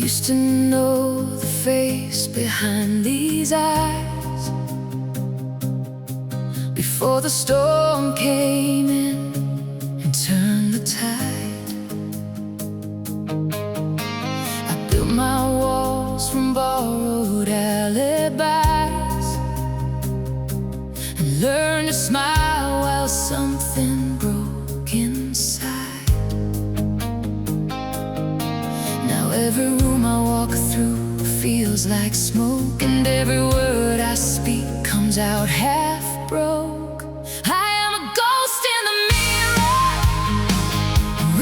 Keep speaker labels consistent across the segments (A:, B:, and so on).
A: Used to know the face behind these eyes before the storm came in and turned the tide. I built my walls from borrowed alibis and learned to smile while something broke inside. Now every room I walk through feels like smoke, and every word I speak comes out half broke. I am a ghost in the mirror,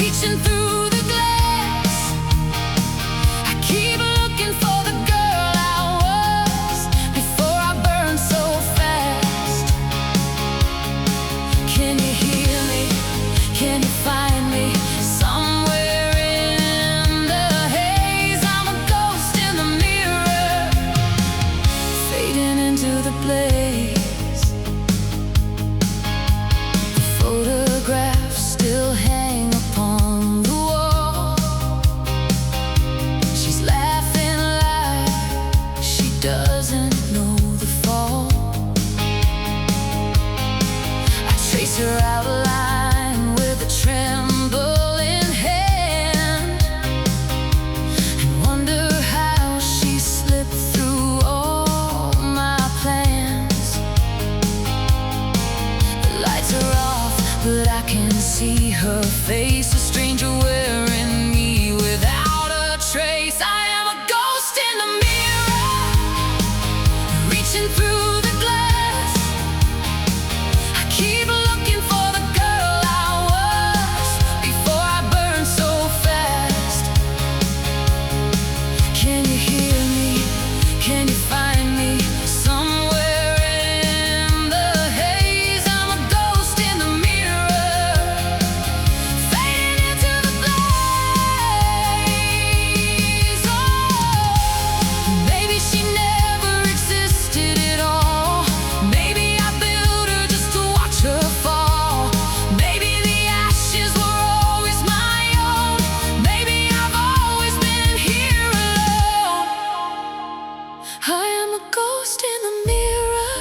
A: reaching through the glass. I keep looking for the girl I was before I burned so fast. Can you hear me? Can you find me? Somewhere in the haze, I'm a ghost in the mirror, fading into the blaze. The photographs still hang upon the wall. She's laughing like she doesn't know the fall. I trace her outline with a trembling hand and wonder how she slipped through all my plans. The lights are off, but I can see her face, a stranger wearing me without a trace. I am a ghost in the mirror, reaching through the glass. I keep looking for the girl I was before I burned so fast. Can you hear me? Can you find me? Somewhere in the haze, I'm a ghost in the mirror, fading into the blaze. Oh, maybe she never existed at all. Maybe I built her just to watch her fall. Maybe the ashes were always my own. Maybe I've always been here alone. I am a ghost in the mirror,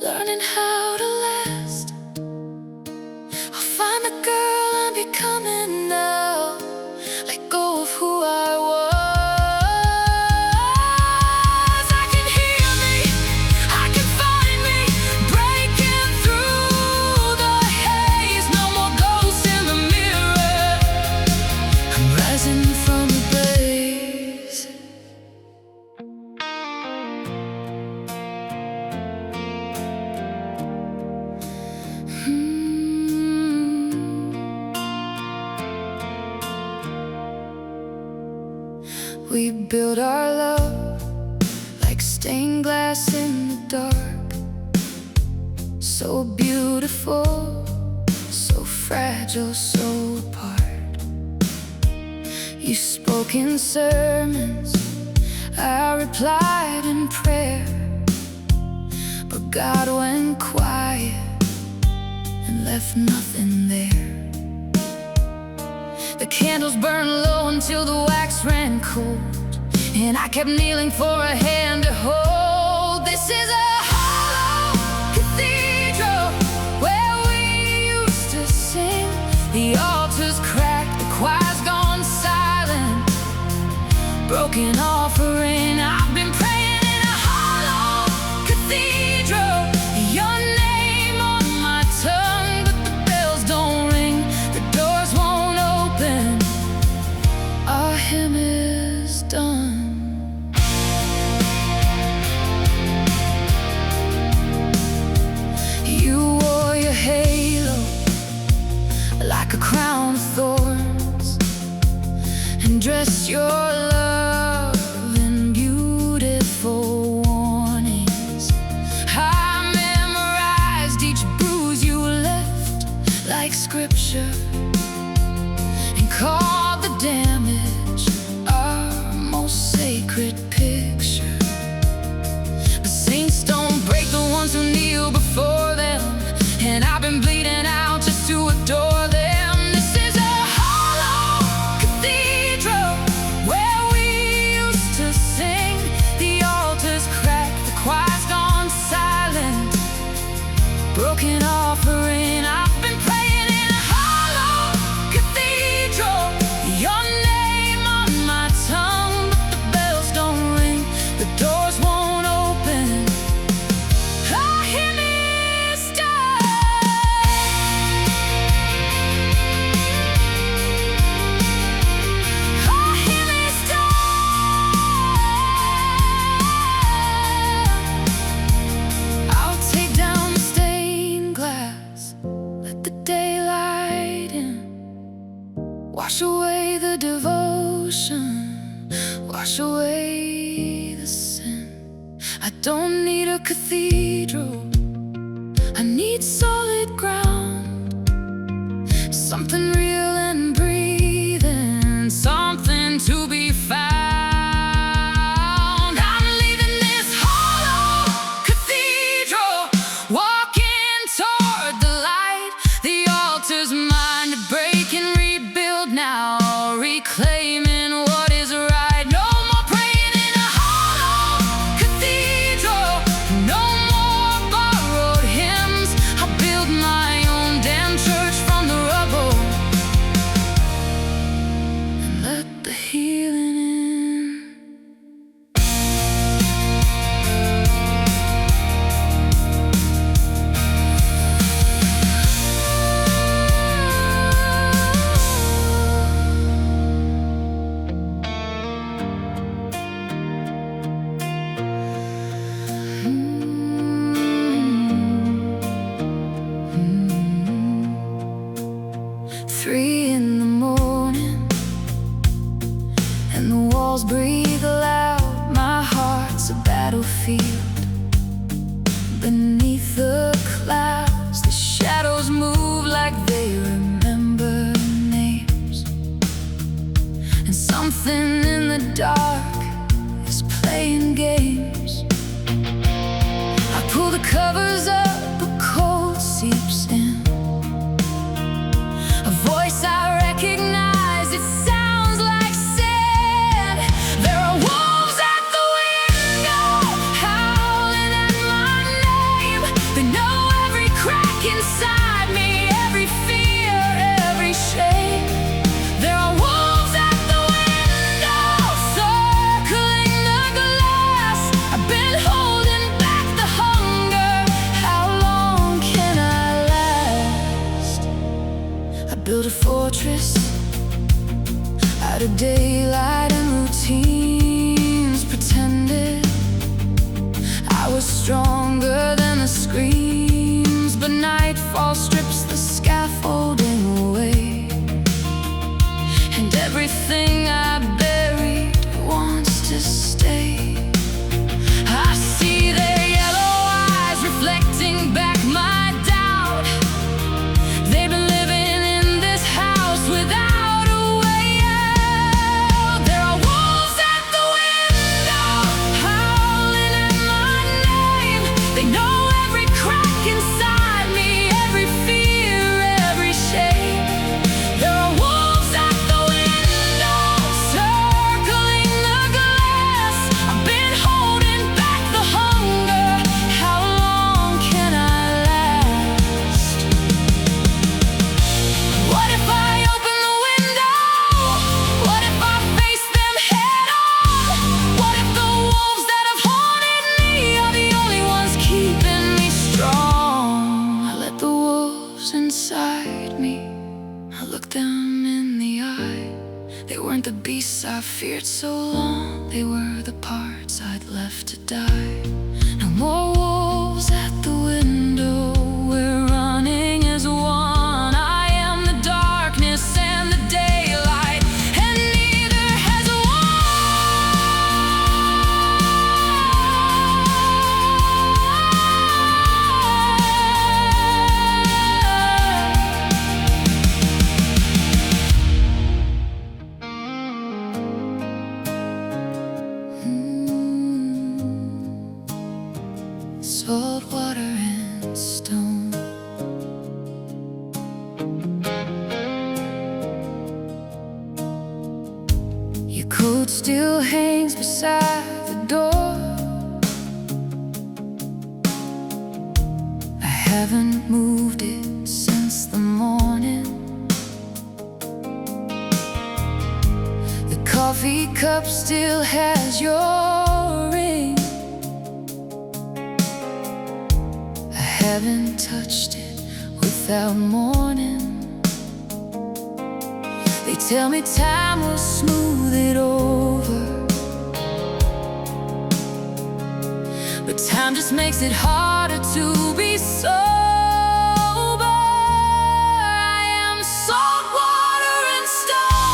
A: learning how to last. I'll find the girl I'm becoming now, let go of who I was. I can hear me, I can find me, breaking through the haze. No more ghosts in the mirror, I'm rising from the blaze. We built our love like stained glass in the dark, so beautiful, so fragile, so apart. You spoke in sermons, I replied in prayer, but God went quiet and left nothing there. The candles burned low until the wax ran cold, and I kept kneeling for a hand to hold. This is a hollow cathedral where we used to sing. The altar's cracked, the choir's gone silent, broken offering. I've been praying in a hollow cathedral, your name on my tongue, but the bells don't ring, the doors won't open, our hymn is done. You wore your halo like a crown of thorns and dressed your love in beautiful warnings. I memorized each bruise you left like scripture and called the damage our most sacred picture. The saints don't break the ones who kneel before them, and I've been bleeding out just to adore them. This is a hollow cathedral where Wash away the devotion, wash away the sin. I don't need a cathedral, I need solid ground, something real and breathing, something to be found. I'm leaving this hollow cathedral, walking toward the light. The altar's mine to break and rebuild now, reclaiming what is right. No more praying in a hollow cathedral, no more borrowed hymns. I'll build my own damn church from the rubble and let the healing in. Three in the morning, and the walls breathe aloud. My heart's a battlefield. Beneath the clouds, the shadows move like they remember names. And something in the dark is playing games. I pull the covers up, a cold seeps in. A voice I recognize, it sounds like sin. There are wolves at the window, howling at my name. They know every crack inside me, every fear, every shame. There are wolves at the window, circling the glass. I've been holding back the hunger. How long can I last? I built a fortress out of daylight and routines. Pretended I was stronger than the screams, but nightfall strips the scaffolding away, and everything I buried wants to stay. I see their yellow eyes reflecting back my doubt. They've been living in this house without a way out. There are wolves at the window, howling at my name. They know every crack inside me, every fear, every shame. There are wolves at the window, circling the glass. I've been holding back the hunger. How long can I last? What if I open the window? What if I face them head on? What if the wolves that have haunted me are the only ones keeping me strong? I let the wolves inside me, I looked them in the eye. They weren't the beasts I feared so long, they were the parts I'd left to die. No more wolves at the window, we're running as one. I am the darkness and the daylight, and neither has salt water and stone. Your coat still hangs beside the door. I haven't moved it since the morning. The coffee cup still has your ring. I haven't touched it without mourning. They tell me time will smooth it over, but time just makes it harder to be sober. I am salt water and stone.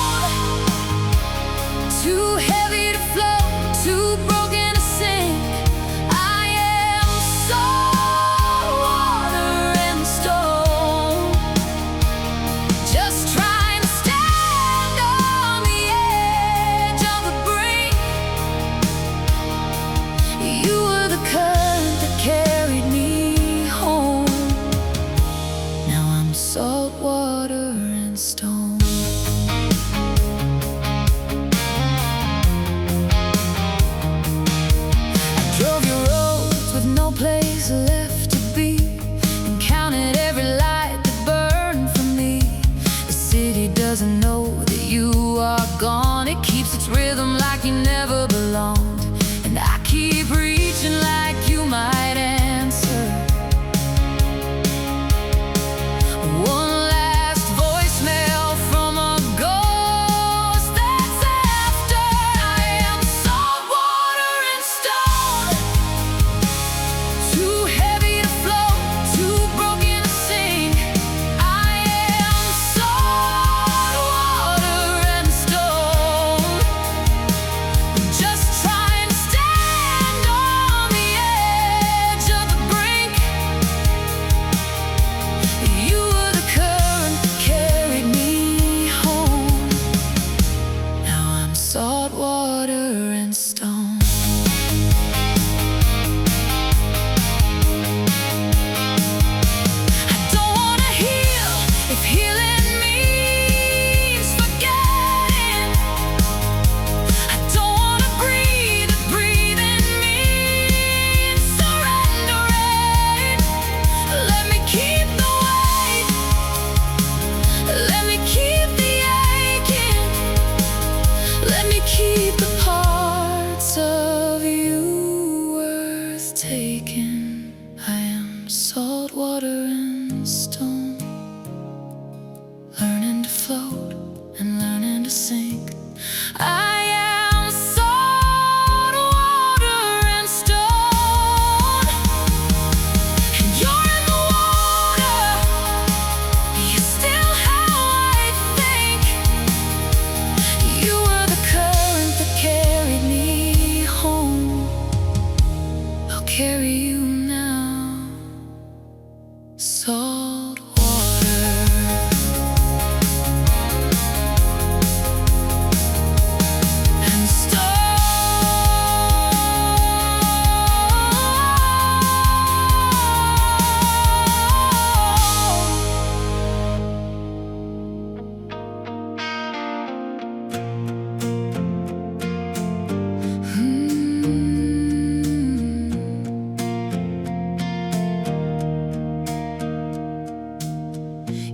A: doesn't know that you are gone. It keeps its rhythm like you never belonged. And I keep reaching like you might answer. One last voicemail from a ghost that's after. I am salt water and stone, too heavy to float, too broken to sing. I am salt water and stone, just trying to stand on the edge of the brink. You were the current that carried me home. Now I'm salt water and stone. I don't wanna heal if healing means forgetting. I don't wanna breathe if breathing means surrendering. Let me keep the weight, let me keep the aching, let me keep the parts of you worth taking. I am salt water and stone, learning to float and learning to sink. I am salt water and stone, and you're in the water. You're still how I think. You were the current that carried me home. I'll carry you now, salt water and stone.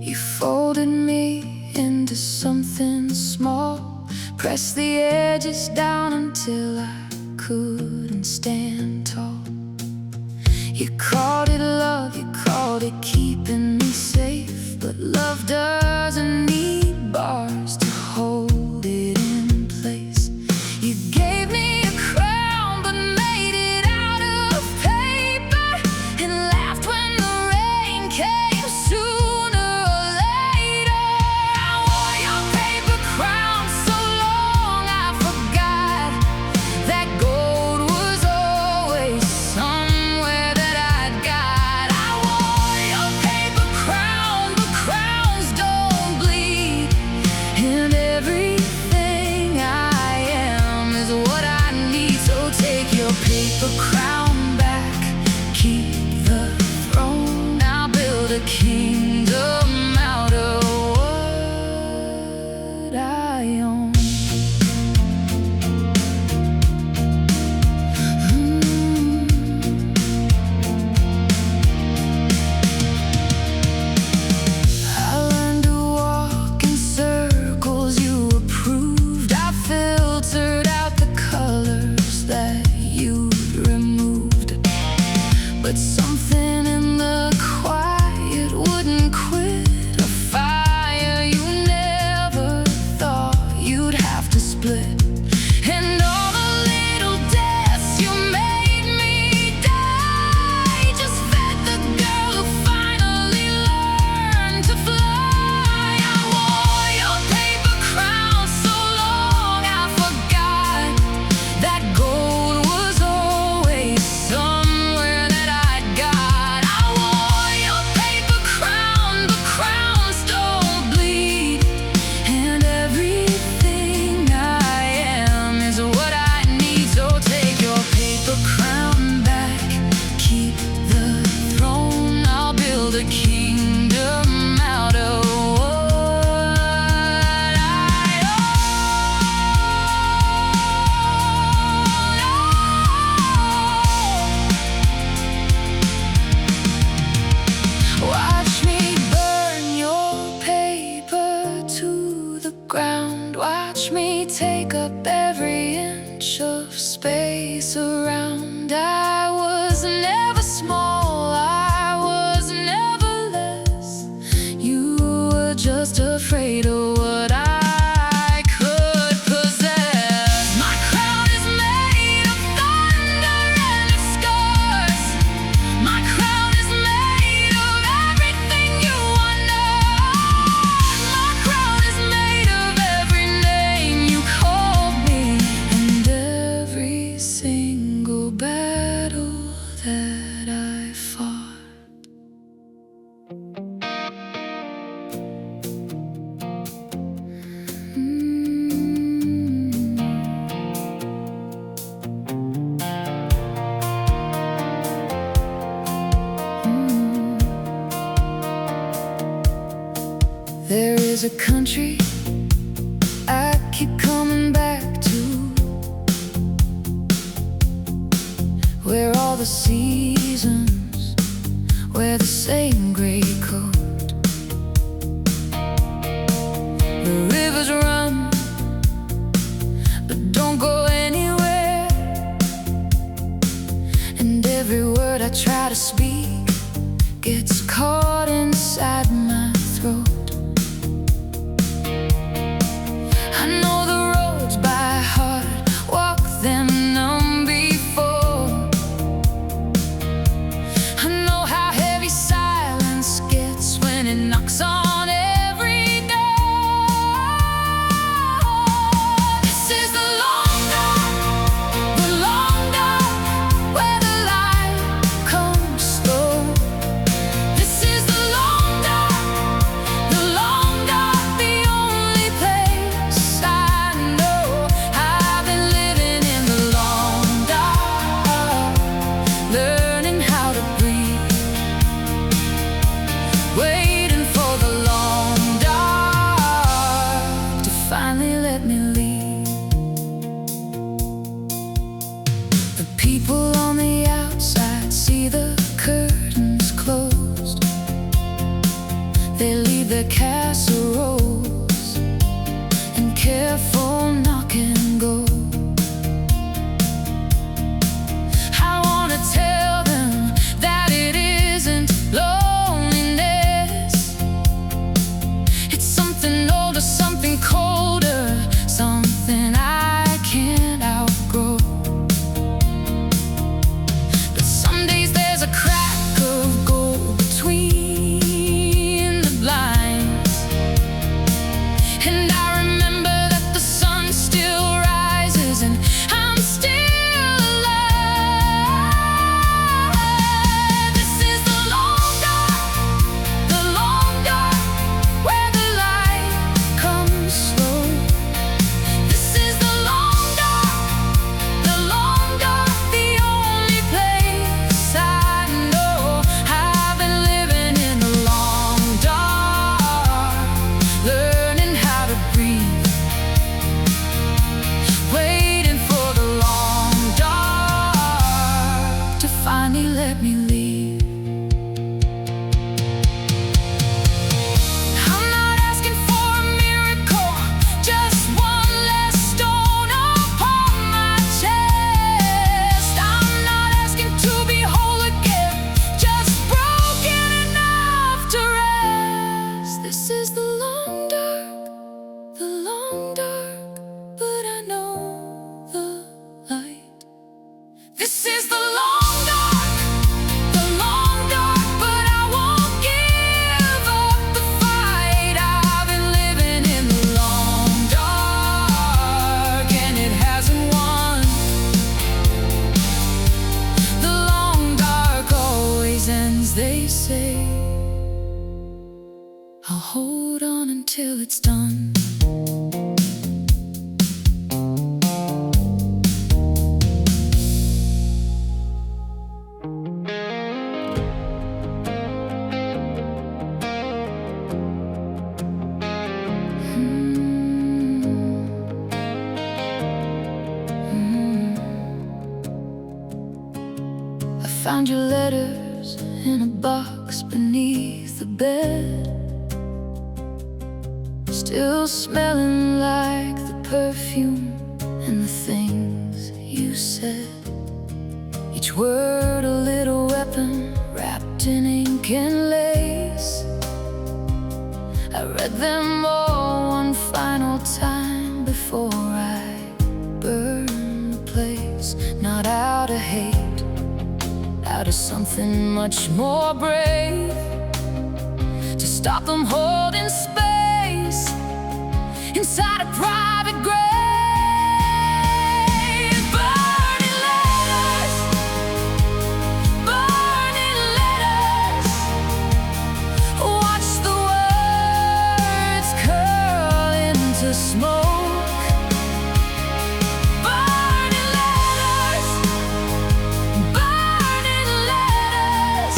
A: You folded me into something small, pressed the edges down until I couldn't stand tall. You called it love, you called it keeping me safe, but love doesn't need bars to hold it in place. You gave me a crown but made it out of paper, and laughed when the rain came sooner or later. I wore your paper crown so long I forgot that gold was always somewhere that I'd got. I wore your paper crown, but crowns don't ground. Watch me take up every inch of space around. I was never small, I was never less. You were just afraid of what I could possess. My crown is made of thunder and of scars. My crown is made of everything you wonder. My crown is made of every name you called me, and every single battle that I fought. There is a country I keep coming back to, where all the seasons wear the same gray coat. The rivers run, but don't go anywhere, and every word I try to speak gets caught inside my throat. I know the roads by heart, walk them numb before. I know how heavy silence gets when it knocks on every door. This is the long dark, where the light comes slow. This is the long dark, the only place I know. I've been living in the long dark, learning how to breathe, waiting for the long dark to finally let me leave. The people on the outside see the curtains closed. They leave their casseroles and careful knock and go. I wanna tell them that it isn't loneliness. It's something older, something colder, something I can't outgrow. But some days there's a crack of gold between the blinds, and I remember that the sun still rises and I'm still alive. This is the long dark, where the light comes slow. This is the long dark, the only place I know. I've been living in the long dark, learning how to breathe, waiting for the long dark to finally let me leave. I'm not asking for a miracle, just one less stone upon my chest. I'm not asking to be whole again, just broken enough to rest. This is the long dark, but I know the light. This is the long dark, but I won't give up the fight. I've been living in the long dark, and it hasn't won. The long dark always ends, they say. I'll hold on until it's done. Found your letters in a box beneath the bed. still smelling like the perfume and the things you said. Each word a little weapon wrapped in ink and lace. I read them all one final time before I burned the place. Not out of hate, out of something much more brave, to stop them holding space inside a private grave. Burning letters, burning letters. Watch the words curl into smoke. Burning letters, burning letters.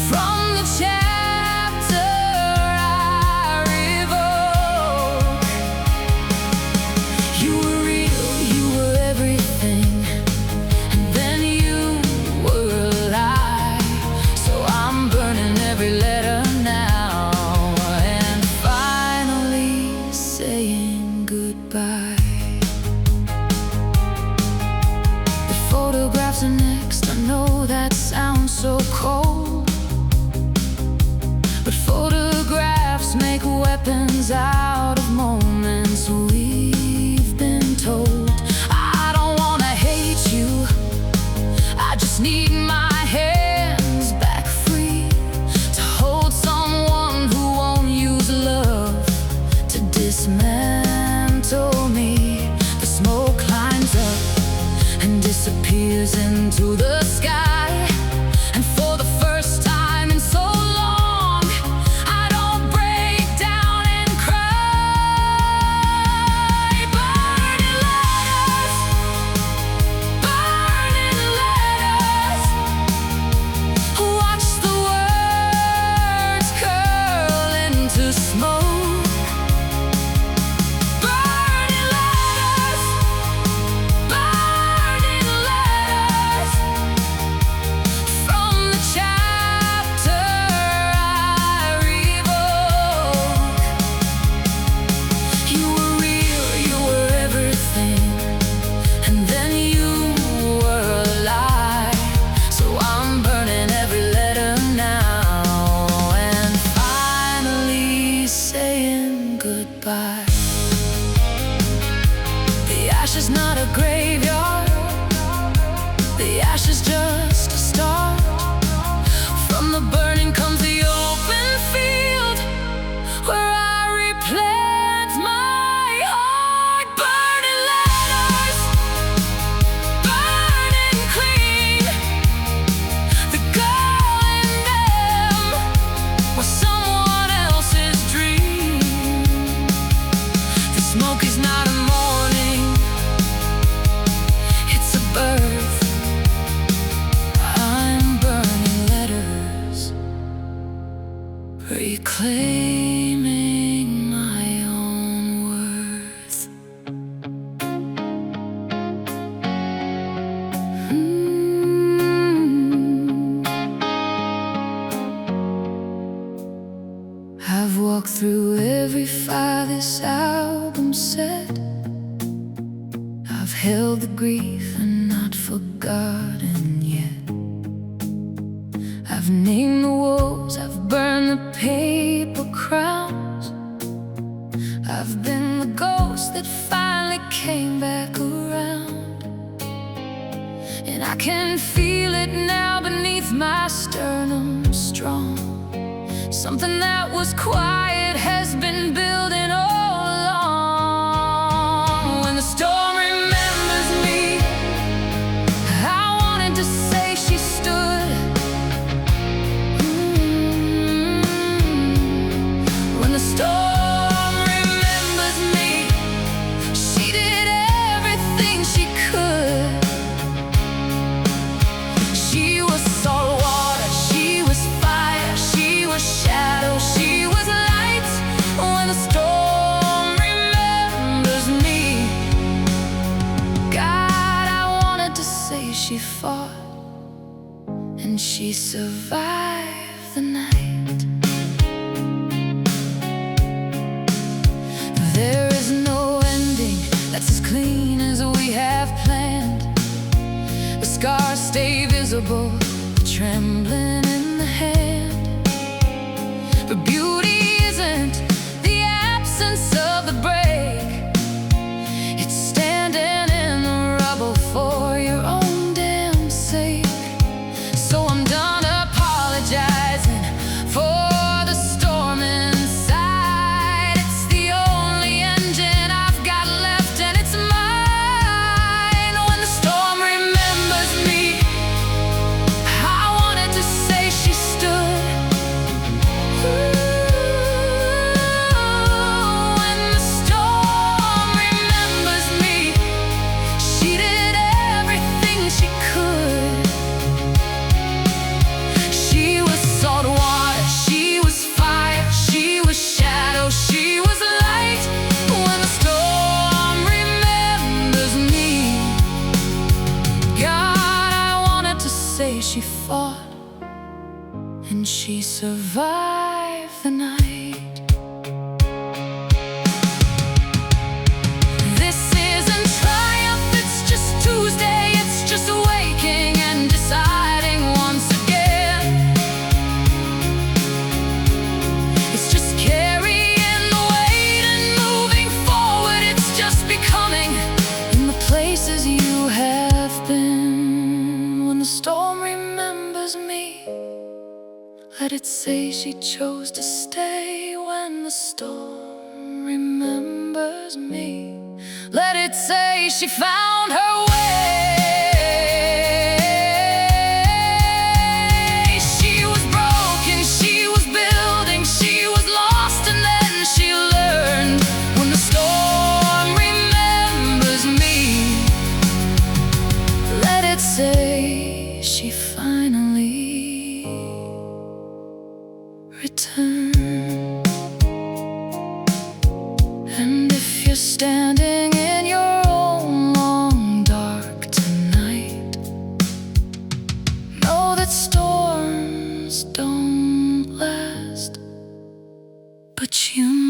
A: From the chapter I revoke. You were real, you were everything, and then you were a lie. So I'm burning every letter now, and finally saying goodbye. The photographs are next. I know that sounds so cold, but photographs make weapons out of moments we've been told. I don't wanna hate you, I just need my hands back free, to hold someone who won't use love to dismantle me. The smoke climbs up and disappears into the sky, and for the first time in so long, I don't break down and cry. Burning letters, burning letters. Watch the words curl into smoke. Burning letters, burning letters. From the chapter I revoke. You were real, you were everything, and then you were a lie. So I'm burning every letter now, and finally saying goodbye. The ash is not a graveyard, the ash is just a start. From the burning comes the open field, where I replant my heart. Burning letters, burning clean. The girl in them was someone else's dream. The smoke is not a morning, it's a birth. I'm burning letters, reclaiming my own worth. I've walked through every fire this album said. I've held the grief and not forgotten yet. I've named the wolves, I've burned the paper crowns. I've been the ghost that finally came back around, and I can feel it now beneath my sternum strong. Something that was quiet has been building all along. When the storm remembers me, I wanted to say she stood. When the storm remembers me, she did everything she could. She was salt water, she was fire, she was shadow, she was light. When the storm remembers me, God, I wanted to say she fought and she survived the night. she fought, and she survived the night. This isn't triumph, it's just Tuesday. It's just waking and deciding once again. It's just carrying the weight and moving forward. It's just becoming in the places you have been. When the storm remembers me, let it say she chose to stay. When the storm remembers me, let it say she found her way. She was broken, she was building, she was lost, and then she learned. When the storm remembers me, let it say she finally returned. And if you're standing in your own long dark tonight, know that storms don't last, but you